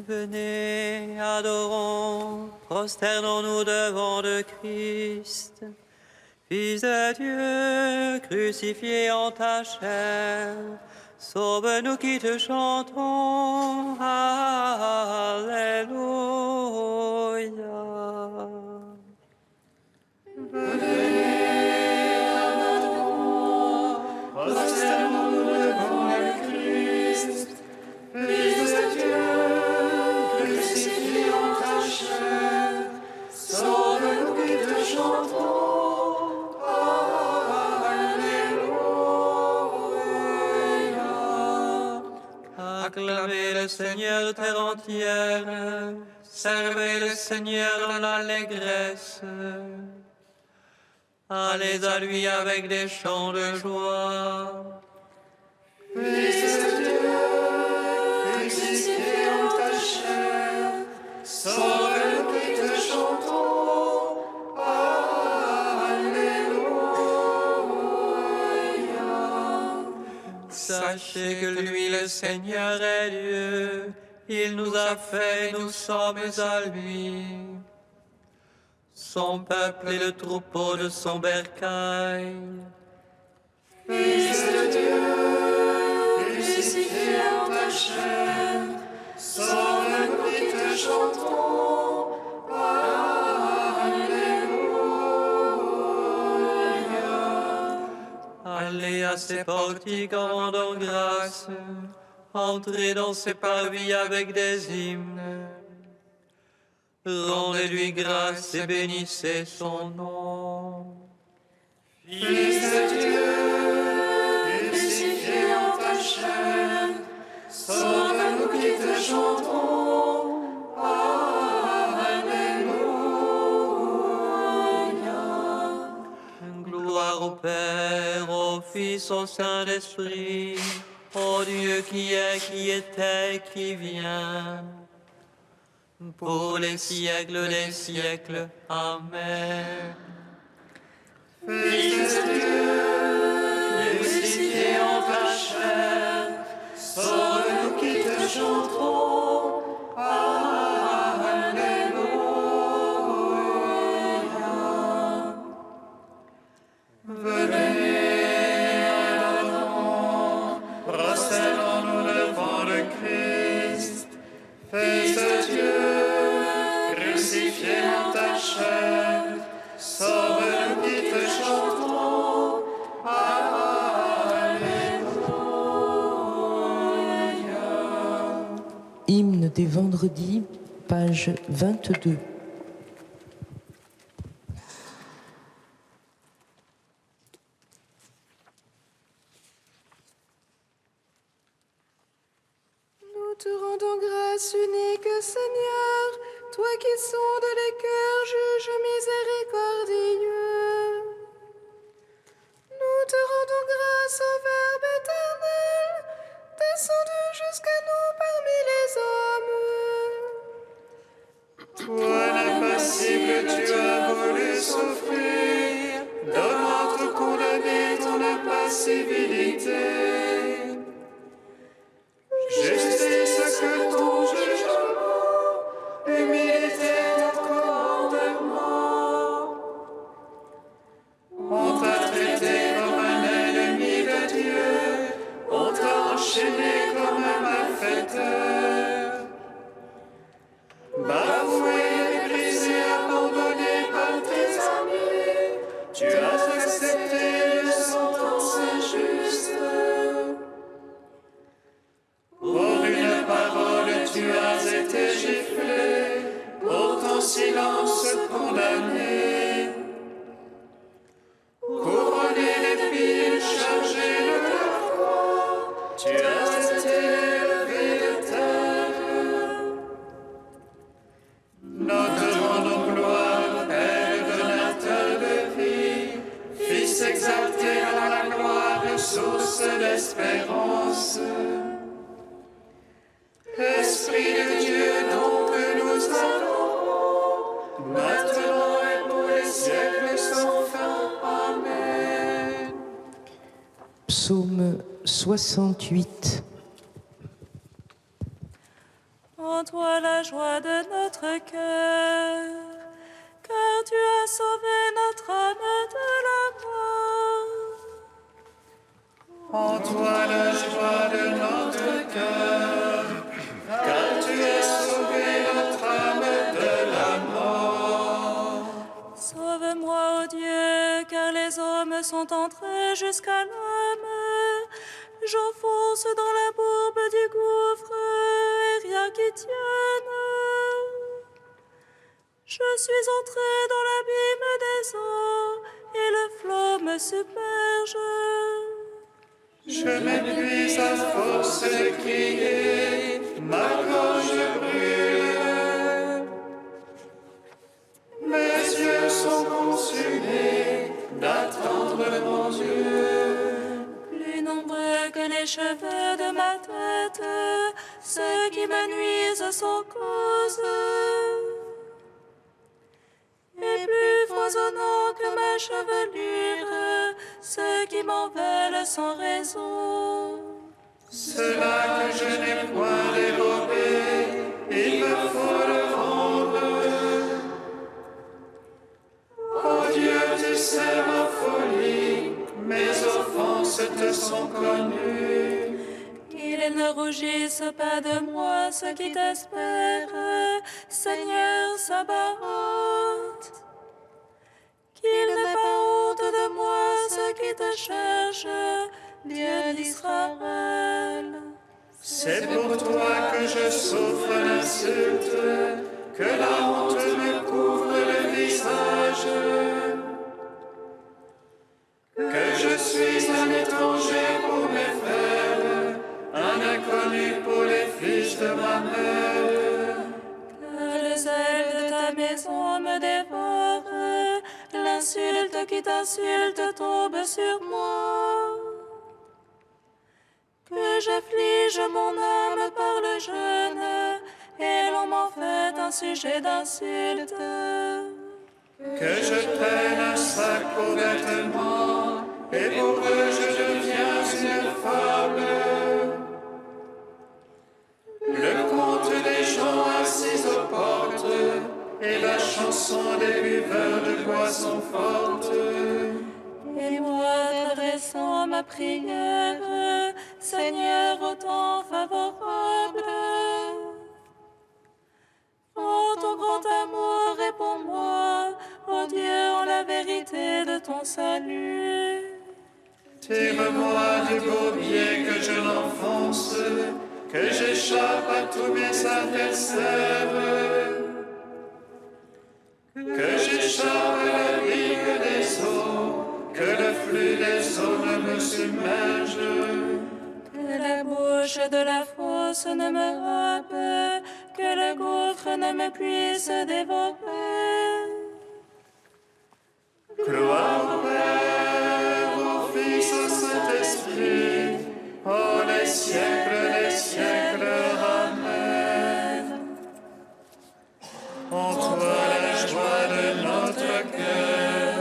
Venez, adorons, prosternons-nous devant le Christ, Fils de Dieu, crucifié en ta chair. Sauve-nous qui te chantons. Alléluia. Venez, adorons, prosternons-nous devant le Christ, Fils de Dieu, crucifié en ta chair. Sauve-nous qui te chantons. Acclamez le Seigneur, terre entière, servez le Seigneur dans l'allégresse. Allez à lui avec des chants de joie. Fils de Dieu, crucifié en ta chair, sauve-nous qui te chantons. Alléluia. Sachez que lui, le Seigneur, est Dieu. Il nous a fait, nous sommes à lui. Son peuple est le troupeau de son bercail. Fils de Dieu, crucifié en ta chair, sauve-nous qui te chantons. Alléluia. Allez à ses portiques en rendant grâce. Entrez dans ses parvis avec des hymnes. Rendez-lui grâce et bénissez son nom. Fils de Dieu, crucifié en ta chair, sauve-nous qui te chantons. Alléluia. Gloire au Père, au Fils, au Saint-Esprit, au Dieu qui est, qui était, qui vient, pour les siècles des siècles. Amen. Fils de Dieu, crucifié en ta chair, sauve-nous qui te chantons. Alléluia. Venez, adorons, prosternons-nous devant le Christ, Fils de Dieu, crucifié en ta chair, sauve-nous qui te chantons. Alléluia. Hymne des vendredis, page 22. Nous te rendons grâce unique, Seigneur, toi qui sondes les cœurs, juge miséricordieux. Nous te rendons grâce au Verbe éternel, descendu jusqu'à nous parmi les hommes. Toi, l'impassible, tu as voulu souffrir, donne entre condamnés ton impassibilité. Justice que ton jugement, humilité ton commandement. On t'a traité comme un ennemi de Dieu, on t'a enchaîné comme un malfaiteur. Bafoué, méprisé, abandonné par tes amis, tu as accepté une sentence injuste. Pour une parole, tu as été giflé, pour ton silence condamné. Couronné d'épines, chargé de la croix, tu as été élevé de terre. Nous te rendons gloire, Père donateur de vie, Fils exalté à la gloire, source d'espérance. Esprit de Dieu, donc nous adorons, maintenant et pour les siècles sans fin. Amen. Psaume 68. Ô en toi la joie de notre cœur, car tu as sauvé notre âme de la mort. En toi la joie de notre cœur, car tu as sauvé notre âme de la mort. Sauve-moi, ô Dieu, car les hommes sont entrés jusqu'à l'âme. J'enfonce dans la bourbe du gouffre et rien qui tienne. Je suis entré dans l'abîme des eaux et le flot me submerge. Je m'épuise à force de crier, ma gorge brûle. Mes yeux sont consumés d'attendre mon Dieu. Plus nombreux que les cheveux de ma tête, ceux qui me nuisent sont cause. Et plus foisonnant que ma chevelure, ceux qui m'en veulent sans raison. Cela que je n'ai point dérobé, il me faut le rendre. Oh Dieu, tu sais ma folie, mes offenses te sont connues. Qu'ils ne rougissent pas de moi ceux qui t'espèrent, Seigneur Sabaoth. Qu'ils n'aient pas honte de moi ceux qui te cherchent, Dieu d'Israël. C'est pour toi que je souffre l'insulte, que la honte me couvre le visage. Que je suis un étranger pour mes frères, un inconnu pour les fils de ma mère. Que le zèle de ta maison me dévore, l'insulte qui t'insulte tombe sur moi. Que j'afflige mon âme par le jeûne, et l'on m'en fait un sujet d'insulte. Que je prenne un sac pour vêtements, et pour eux je deviens une fable. Le conte des gens assis aux portes, et la chanson des buveurs de boissons fortes. Et moi, t'adressant ma prière, Seigneur, au temps favorable. En ton grand amour, réponds-moi, ô Dieu, en la vérité de ton salut. Tire-moi du bourbier que je l'enfonce, que j'échappe à tous mes adversaires. Que j'échappe à la ligue des eaux, que le flux des eaux ne me submerge. Que la bouche de la fosse ne me râpe, que le gouffre ne me puisse dévorer. Gloire au Père, au Fils, au Saint-Esprit, oh les siècles, Amen. En toi la joie de notre cœur,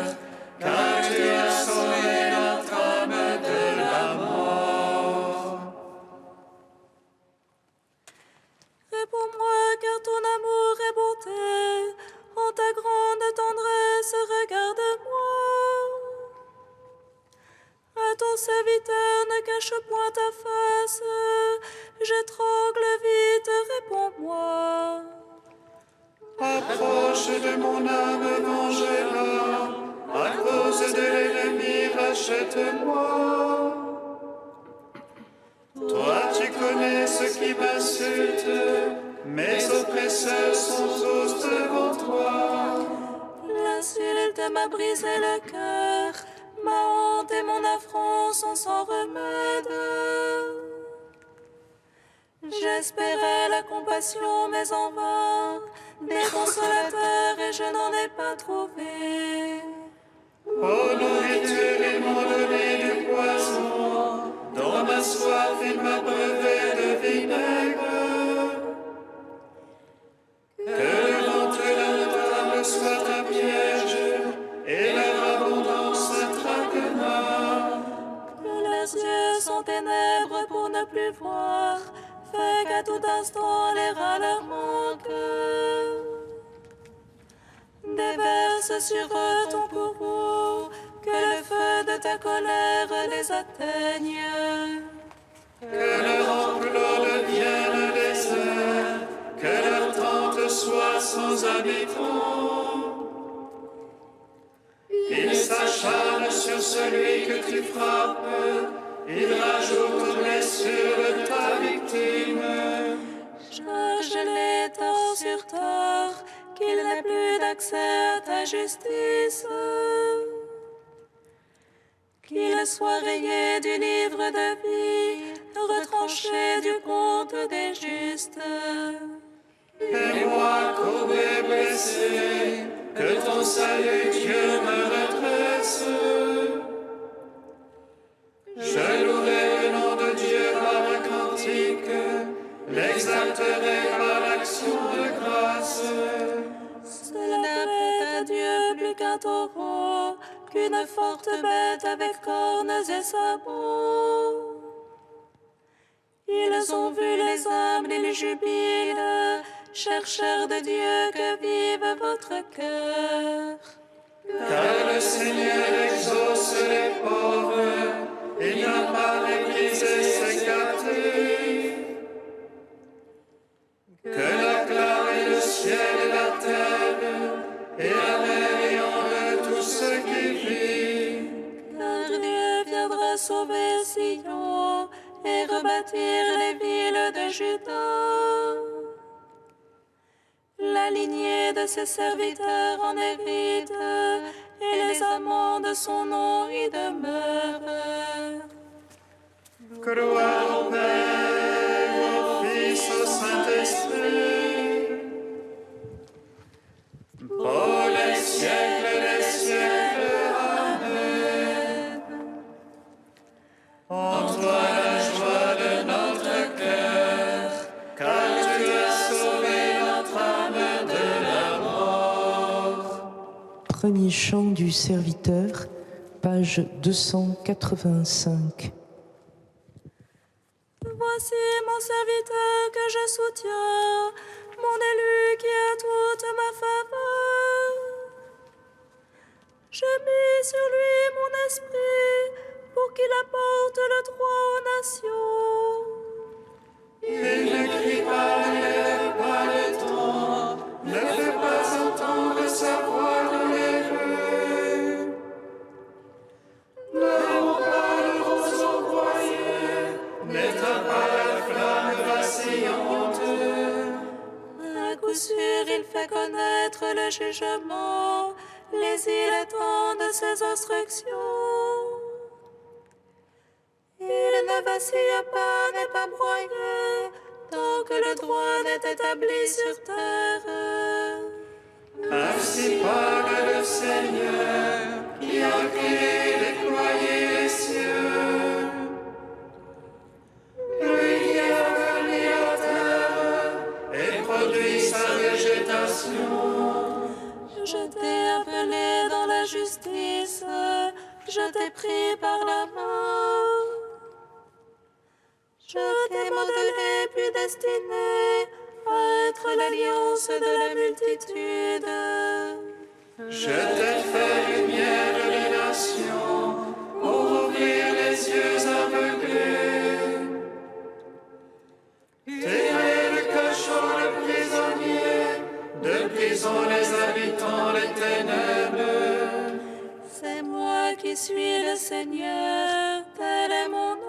car tu as sauvé notre âme de la mort. Réponds-moi, car ton amour est bonté. En ta grande tendresse, regarde-moi. À ton serviteur, ne cache point ta face. J'étrangle vite, réponds-moi. Approche de mon âme, venge-la, à cause de l'ennemi, rachète-moi. Toi, tu connais ce qui m'insulte, mes oppresseurs sont tous devant toi. L'insulte m'a brisé le cœur, ma honte et mon affront sont sans remède. J'espérais la compassion, mais en vain, des consolateurs et je n'en ai pas trouvé. Ô nourriture, ils m'ont donné du poison, dans ma soif, il m'a brevé de vinaigre. Que devant eux la table soit un piège, et leur abondance un traquenard. Que leurs yeux sont ténèbres pour ne plus voir, Fais qu'à tout instant les rats leur manquent. Déverse sur eux ton courroux, que le feu de ta colère les atteigne. Que leur enclos devienne désert, que leur tente soit sans habitants. Ils s'acharnent sur celui que tu frappes, ils rajoutent aux blessures de ta victime. Charge-les tort sur tort, qu'il n'ait plus d'accès à ta justice. Qu'il soit rayé du livre de vie, retranché du compte des justes. Et moi, courbé, blessé, que ton salut, Dieu, me redresse. Je louerai le nom de Dieu par un cantique, l'exalterai par l'action de grâce. Cela plaît à Dieu plus qu'un taureau, qu'une forte bête avec cornes et sabots. Ils ont vu les humbles, ils jubilent, chercheurs de Dieu, que vive votre cœur. Car le Seigneur exauce les pauvres, il n'a pas méprisé ses captifs. Que l'acclament le ciel et la terre, et la mer et en eux tout ce qui vit. Car Dieu viendra sauver Sion et rebâtir les villes de Juda. La lignée de ses serviteurs en hérite, et les amants de son nom y demeurent. Gloire au Père, au Fils, au Saint-Esprit, pour les siècles des siècles. Amen. En toi la joie de notre cœur, car tu as sauvé notre âme de la mort. Premier chant du serviteur, page 285. Voici mon serviteur que je soutiens, mon élu qui a toute ma faveur. J'ai mis sur lui mon esprit pour qu'il apporte le droit aux nations. Il ne crie pas, ne lève pas le ton, ne fait pas entendre sa voix dans les rues. Ne rends pas le roseau broyé, n'éteins pas la flamme vacillante. À coup sûr, il fait connaître le jugement, les îles étendent ses instructions. Il ne vacille pas, n'est pas broyé, tant que le droit n'est établi sur terre. Ainsi parle le Seigneur, qui a créé, déployé les cieux. Lui qui a fermé la terre et produit sa végétation. Je t'ai appelé dans la justice, je t'ai pris par la main. Je t'ai modelé puis destiné à être l'alliance de la multitude. Je t'ai fait lumière des nations, pour ouvrir les yeux aveuglés. Tirer le cachot, le prisonnier, de prison les habitants des ténèbres. C'est moi qui suis le Seigneur, tel est mon nom.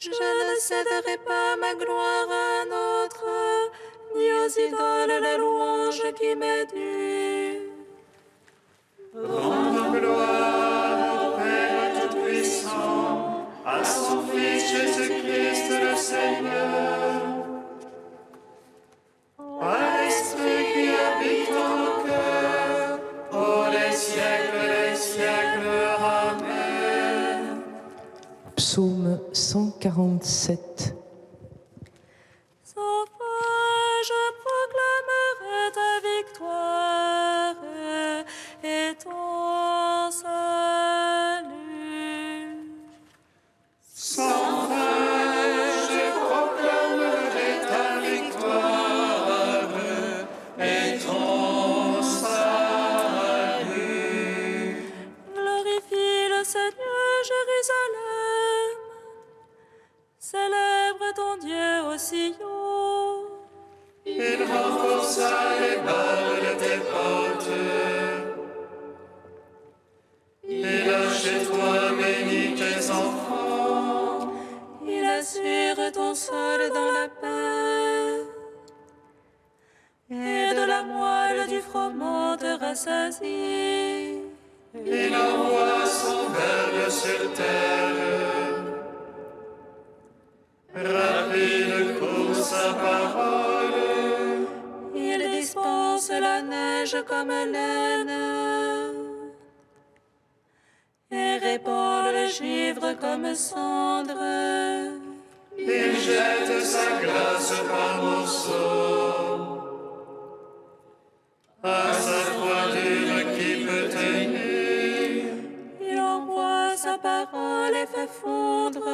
Je ne céderai pas ma gloire à un autre, ni aux idoles la louange qui m'est due. Rendons gloire au Père Tout-Puissant, à son Fils Jésus-Christ le Seigneur. Par l'Esprit qui habite en nos cœurs, pour les siècles des siècles. Amen. Psaume 147. Sans fin, je proclamerai ta victoire et ton salut. Sans fin, Il renforça les barres de tes portes. Il a chez toi béni tes enfants. Il assure ton sol dans la paix. Et de la moelle du froment te rassasie. Il envoie son verbe sur terre. Rapide court sa parole. Il dispense la neige comme laine. Et répand le givre comme cendre. Il jette sa grâce par morceaux. À sa froidure qui peut tenir. Il envoie sa parole et fait fondre.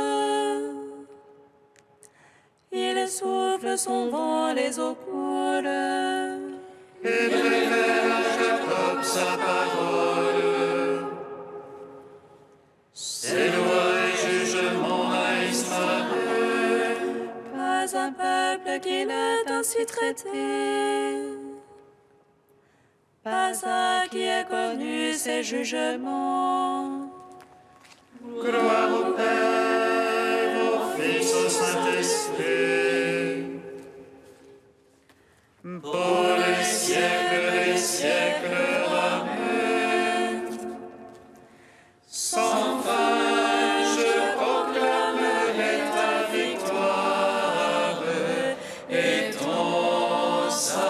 Il souffle son vent, les eaux coulent. Il révèle à Jacob sa parole. Ses lois et jugements à Israël. Pas un peuple qui n'ait ainsi traité. Pas un qui ait connu ses jugements. Gloire au Père, au Fils, au Saint-Esprit. Pour les siècles des siècles, Amen. Sans fin, je proclamerai ta victoire et ton salut.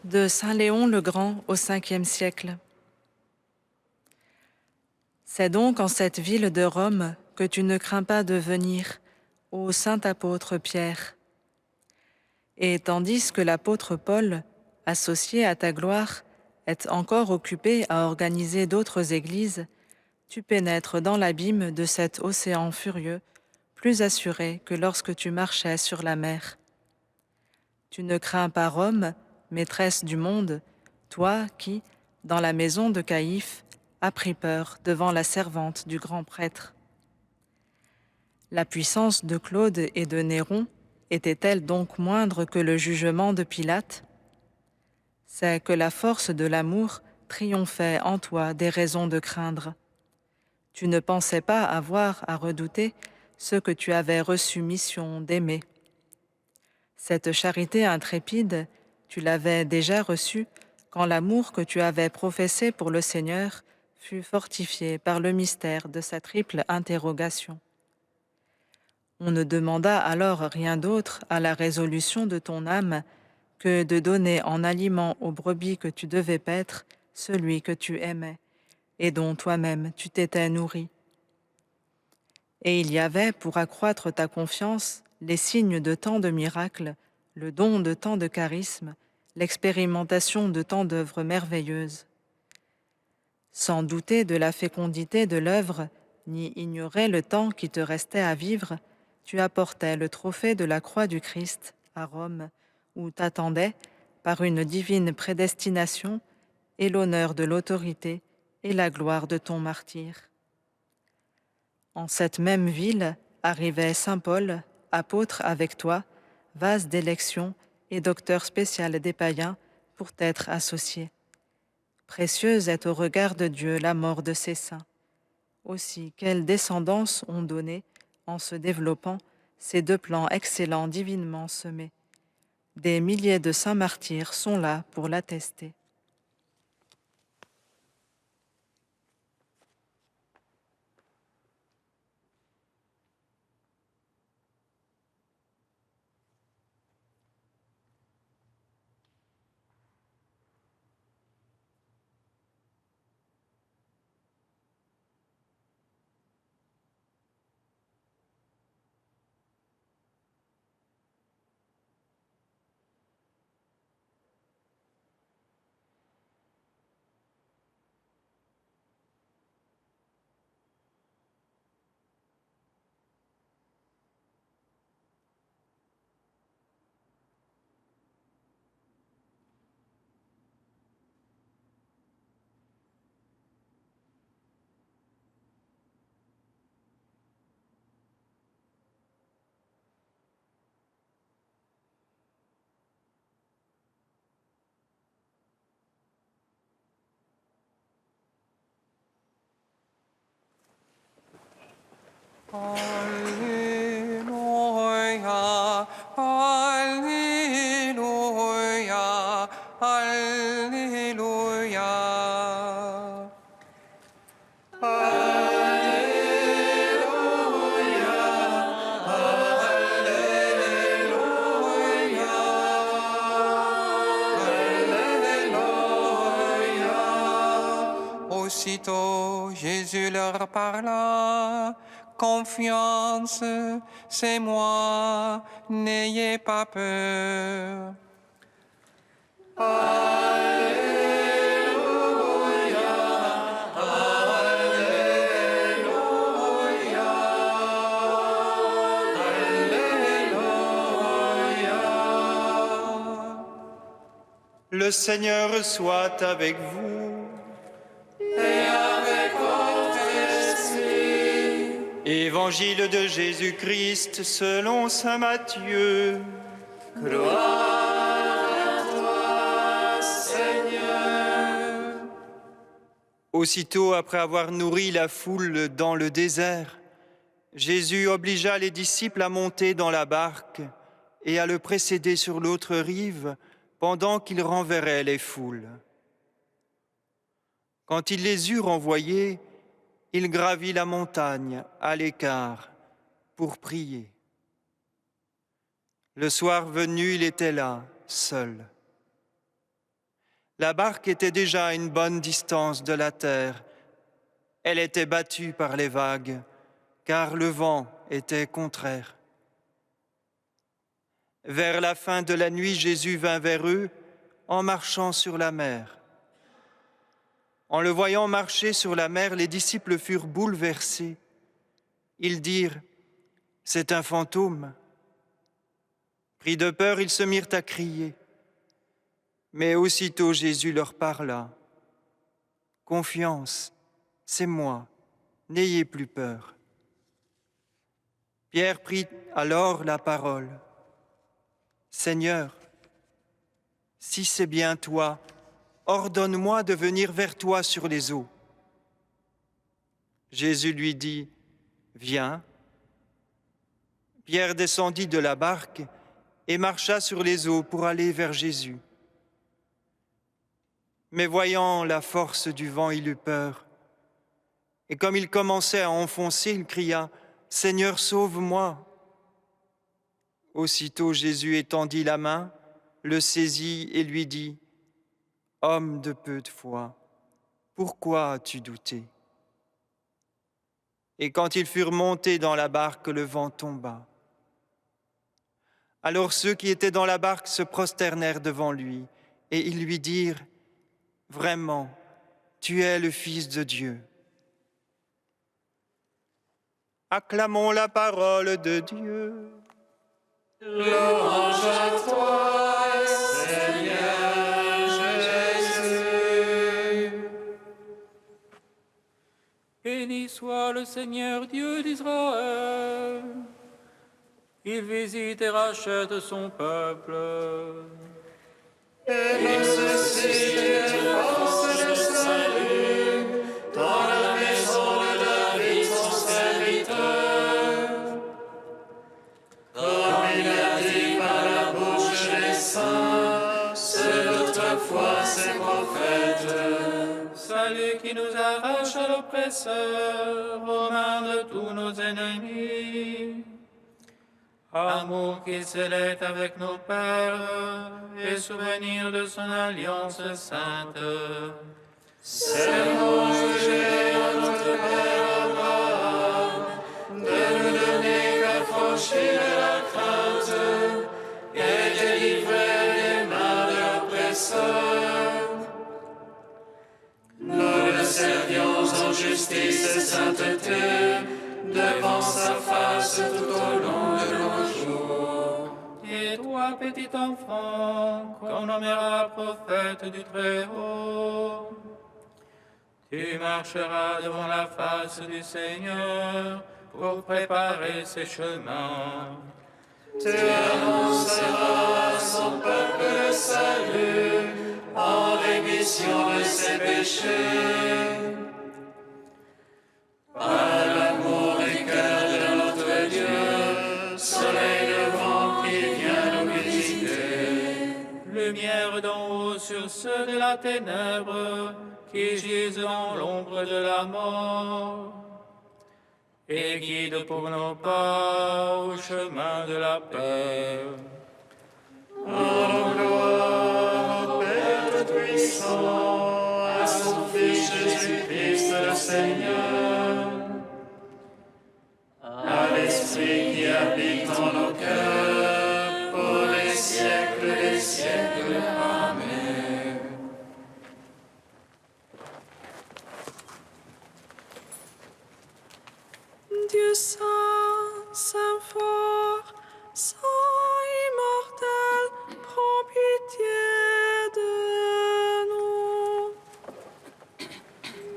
De Saint Léon le Grand au 5e siècle. C'est donc en cette ville de Rome que tu ne crains pas de venir, ô saint apôtre Pierre. Et tandis que l'apôtre Paul, associé à ta gloire, est encore occupé à organiser d'autres églises, tu pénètres dans l'abîme de cet océan furieux, plus assuré que lorsque tu marchais sur la mer. Tu ne crains pas Rome, maîtresse du monde, toi qui, dans la maison de Caïphe, as pris peur devant la servante du grand prêtre. La puissance de Claude et de Néron était-elle donc moindre que le jugement de Pilate? C'est que la force de l'amour triomphait en toi des raisons de craindre. Tu ne pensais pas avoir à redouter ce que tu avais reçu mission d'aimer. Cette charité intrépide, tu l'avais déjà reçue quand l'amour que tu avais professé pour le Seigneur fut fortifié par le mystère de sa triple interrogation. On ne demanda alors rien d'autre à la résolution de ton âme que de donner en aliment aux brebis que tu devais paître celui que tu aimais et dont toi-même tu t'étais nourri. Et il y avait, pour accroître ta confiance, les signes de tant de miracles, le don de tant de charismes, l'expérimentation de tant d'œuvres merveilleuses. Sans douter de la fécondité de l'œuvre, ni ignorer le temps qui te restait à vivre, tu apportais le trophée de la croix du Christ à Rome, où t'attendaient, par une divine prédestination, et l'honneur de l'autorité et la gloire de ton martyre. En cette même ville arrivait saint Paul, apôtre avec toi, vase d'élection et docteur spécial des païens pour t'être associé. Précieuse est au regard de Dieu la mort de ses saints. Aussi, quelle descendance ont donné, en se développant, ces deux plans excellents divinement semés. Des milliers de saints martyrs sont là pour l'attester. Alléluia, Alléluia, Alléluia. Aussitôt Jésus leur parla, confiance, c'est moi, n'ayez pas peur. Le Seigneur soit avec vous. Et avec votre esprit. Évangile de Jésus-Christ selon saint Matthieu. Gloire à toi, Seigneur. Aussitôt après avoir nourri la foule dans le désert, Jésus obligea les disciples à monter dans la barque et à le précéder sur l'autre rive pendant qu'il renverrait les foules. Quand il les eut renvoyés, il gravit la montagne à l'écart pour prier. Le soir venu, il était là, seul. La barque était déjà à une bonne distance de la terre. Elle était battue par les vagues, car le vent était contraire. Vers la fin de la nuit, Jésus vint vers eux en marchant sur la mer. En le voyant marcher sur la mer, les disciples furent bouleversés. Ils dirent « C'est un fantôme ». Pris de peur, ils se mirent à crier. Mais aussitôt Jésus leur parla. « Confiance, c'est moi, n'ayez plus peur ». Pierre prit alors la parole. « Seigneur, si c'est bien toi, ordonne-moi de venir vers toi sur les eaux. » Jésus lui dit, « Viens. » Pierre descendit de la barque et marcha sur les eaux pour aller vers Jésus. Mais voyant la force du vent, il eut peur. Et comme il commençait à enfoncer, il cria, « Seigneur, sauve-moi !» Aussitôt Jésus étendit la main, le saisit et lui dit, « Homme de peu de foi, pourquoi as-tu douté ?» Et quand ils furent montés dans la barque, le vent tomba. Alors ceux qui étaient dans la barque se prosternèrent devant lui, et ils lui dirent, « Vraiment, tu es le Fils de Dieu. » Acclamons la parole de Dieu. Louange à toi, Seigneur Jésus. Béni soit le Seigneur Dieu d'Israël. Il visite et rachète son peuple. Il suscite une force de salut dans la maison de David, son serviteur. Comme il a dit par la bouche des saints, ceux d'autrefois ses prophètes. Salut qui nous arrache à l'oppresseur, aux mains de tous nos ennemis. Amour qui scellait avec nos pères, et souvenir de son alliance sainte. Serment jugé à notre Père Abraham, de nous donner qu'affranchis de la crainte, et délivrer des mains de l'oppresseur. Nous le servions en justice et sainteté, devant sa face tout au long de nos jours. Et toi, petit enfant, qu'on nommera prophète du Très-Haut, tu marcheras devant la face du Seigneur pour préparer ses chemins. Tu annonceras à son peuple le salut en rémission de ses péchés. Par l'amour du cœur de lumière d'en haut sur ceux de la ténèbre qui gisent dans l'ombre de la mort, et guide pour nos pas au chemin de la paix. Rendons gloire au Père Tout-Puissant, à son Fils Jésus-Christ le Seigneur, à l'Esprit qui habite en nos cœurs, pour les siècles des siècles. Amen. Dieu saint, saint fort, saint immortel, prends pitié de nous.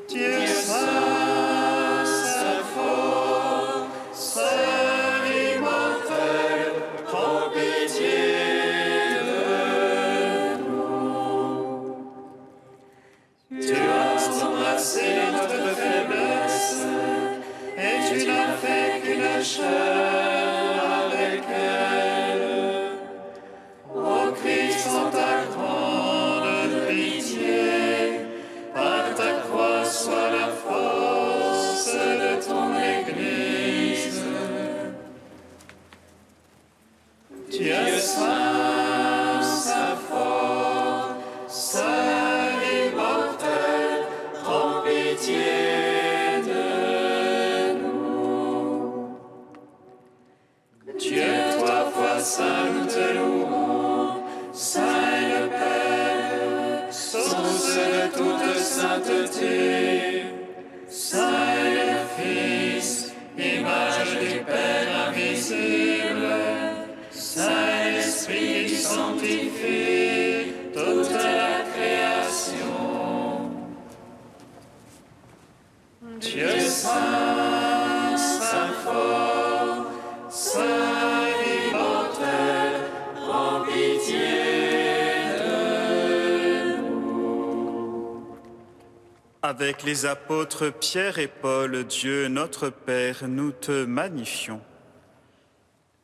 Dieu saint, saint fort, saint immortel, prends pitié de nous. Tu as embrassé notre faiblesse, et tu n'as fait qu'une chair avec elle. Ô Christ, en ta grande pitié, par ta croix sois la force de ton Église. Dieu saint, saint fort, saint immortel, prends pitié de nous. Dieu, trois fois saint, nous te louons, saint est le Père, source de toute sainteté, saint est le Fils, image du Père invisible, saint est l'Esprit qui sanctifie toute la création. Dieu saint, saint fort, saint immortel, prends pitié de nous. Avec les apôtres Pierre et Paul, Dieu notre Père, nous te magnifions.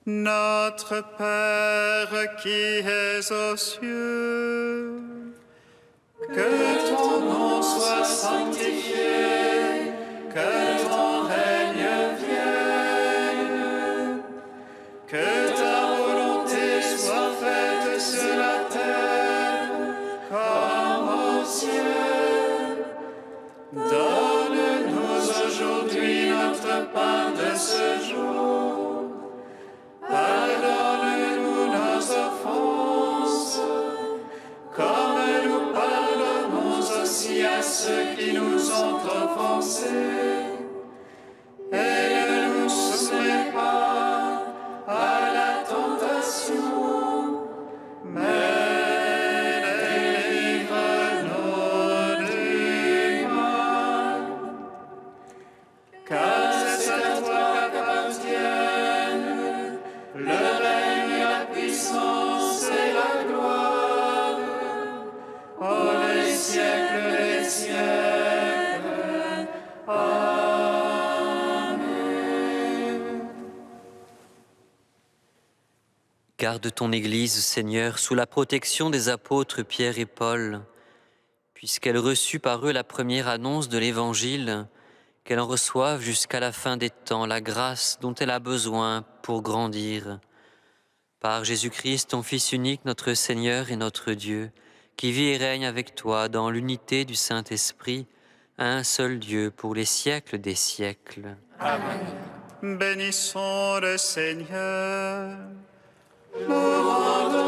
Notre Père qui es aux cieux, Que ton nom soit sanctifié, que ton règne vienne, que ta volonté soit faite sur la terre comme au ciel. Donne-nous aujourd'hui notre pain de ce jour. Pardonne-nous nos offenses, comme nous pardonnons aussi à ceux qui nous ont offensés. Et ne nous soumets pas à la tentation, mais délivre-nous du mal. Car c'est à toi qu'appartiennent le règne, la puissance et la gloire, pour les siècles des siècles. Amen. Garde ton Église, Seigneur, sous la protection des apôtres Pierre et Paul, puisqu'elle reçut par eux la première annonce de l'Évangile, qu'elle en reçoive jusqu'à la fin des temps la grâce dont elle a besoin pour grandir. Par Jésus-Christ, ton Fils unique, notre Seigneur et notre Dieu, qui vit et règne avec toi dans l'unité du Saint-Esprit, un seul Dieu pour les siècles des siècles. Amen. bénissons le Seigneur. Nous rendons